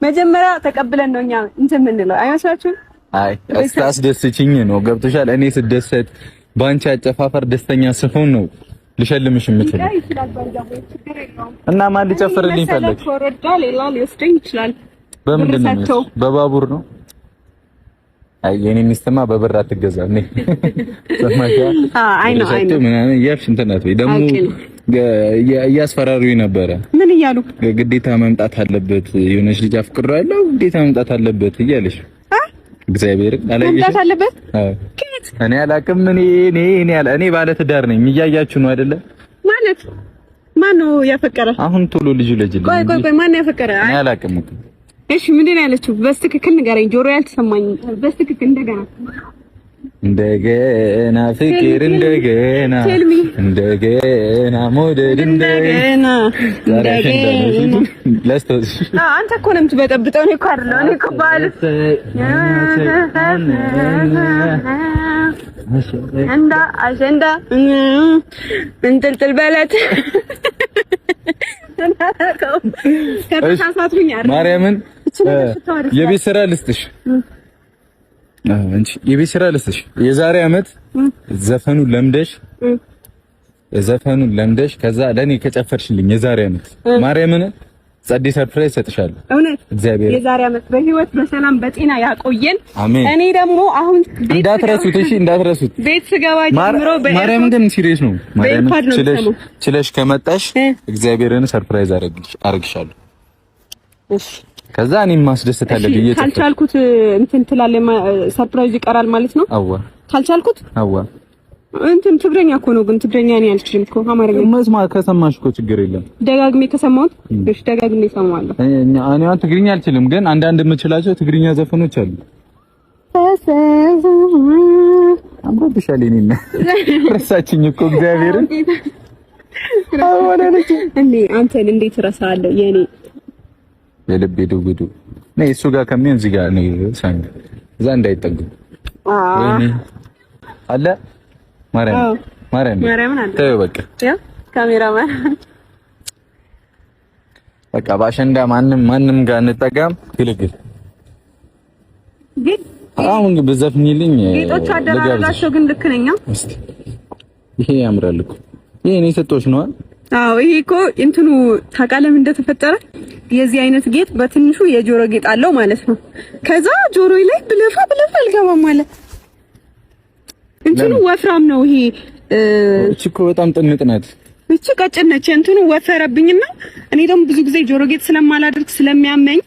መጀመሪያ ተቀብለን ነው እኛ እንትን የምንለው አይመስላችሁም? አይ አስደስችኝ ነው ገብቶሻል። እኔ ስደሰት ባንቺ አጨፋፈር ደስተኛ ስሆን ነው ልሸልምሽ የምችለው እና ማን ሊጨፍርልኝ ፈለግ? ኮረዳ ሌላ ሊወስደኝ ይችላል። በምንድን ነው? በባቡር ነው። አይ የኔ ሚስትማ በብር አትገዛም። ሰማሻ? አይ ነው ምናምን እያልሽ እንትን አትበይ። ደግሞ እያስፈራሩኝ ነበረ። ምን እያሉ? ግዴታ መምጣት አለበት የሆነች ልጅ አፍቅሬያለሁ ግዴታ መምጣት አለበት እያለሽ እግዚአብሔር አለኝ መምጣት አለበት። እኔ አላቅም። እኔ ባለ ትዳር ነኝ። እያያችሁ ነው አይደለ? ማለት ማን ነው ያፈቀረ? አሁን ቶሎ ልጁ ልጅልኝ። ቆይ ማን ነው ያፈቀረ? እኔ አላቅም። እሺ ምንድን ነው ያለችው? በስትክክል ንገረኝ። ጆሮ ያልተሰማኝ በስትክክል እንደገና ፍቅር እንደገና ሞደድ እንደገና ለስተስ አንተ እኮ ነው የምትበጠብጠው። እኔ እኮ አይደለም። እኔ እኮ ባልስ እንዳ አጀንዳ እንጥልጥል በለት ማርያምን የቤት ስራ ልስጥሽ። አንቺ የቤት ስራ ልስጥሽ። የዛሬ አመት ዘፈኑን ለምደሽ ከዛ ለኔ ከጨፈርሽልኝ የዛሬ አመት ማርያምን ጸዴ ሰርፕራይዝ ሰጥሻለሁ። እውነት እግዚአብሔር የዛሬ አመት በህይወት በሰላም በጤና ያቆየን። አሜን። እኔ ደግሞ አሁን እንዳትረሱት፣ እሺ እንዳትረሱት። ቤት ስገባ ጀምሮ ማርያምን ግን ሲሪየስ ነው። ማርያምን ችለሽ ከመጣሽ እግዚአብሔርን ሰርፕራይዝ አረግሻለሁ። እሺ ከዛ እኔም ማስደሰት አለብኝ። ካልቻልኩት እንትን ትላለህ፣ ሰርፕራይዝ ይቀራል ማለት ነው። አዋ ካልቻልኩት አዋ እንትን ትግረኛ እኮ ነው። ግን ትግረኛ እኔ አልችልም እኮ አማርኛ መስማት ከሰማሽ እኮ ችግር የለም። ደጋግሜ ከሰማሁት እሺ ደጋግሜ እሰማዋለሁ። እኔ ትግርኛ አልችልም፣ ግን አንዳንድ የምችላቸው ትግርኛ ዘፈኖች አሉ። አምሮብሻል። እኔና ረሳችኝ እኮ እግዚአብሔርን አወራለች። እኔ አንተን እንዴት ረሳለሁ? የኔ የልቤ ዱጉዱ ነይ እሱ ጋር ከሚሆን እዚህ ጋር ነው ሳንድ እዛ እንዳይጠጉ ወይኔ አለ ማርያም አለ። ተይው በቃ ያ ካሜራማን በቃ ባሸንዳ ማንም ጋር እንጠጋም ግልግል ግን አሁን በዘፍኝልኝ ጌጦች አደራረጋቸው ግን ልክ ነኝ። እስቲ ይሄ ያምራል እኮ ይሄ እኔ ሰጦሽ ነው። አዎ ይሄ እኮ እንትኑ ታውቃለህ እንደተፈጠረ የዚህ አይነት ጌጥ በትንሹ የጆሮ ጌጥ አለው ማለት ነው። ከዛ ጆሮዬ ላይ ብለፋ አልገባም ማለት እንትኑ ወፍራም ነው። ይሄ እቺ እኮ በጣም ጥንጥ ናት። እቺ ቀጭን ነች። እንትኑ ወፈረብኝና እኔ ደግሞ ብዙ ጊዜ ጆሮ ጌጥ ስለማላደርግ ስለሚያመኝ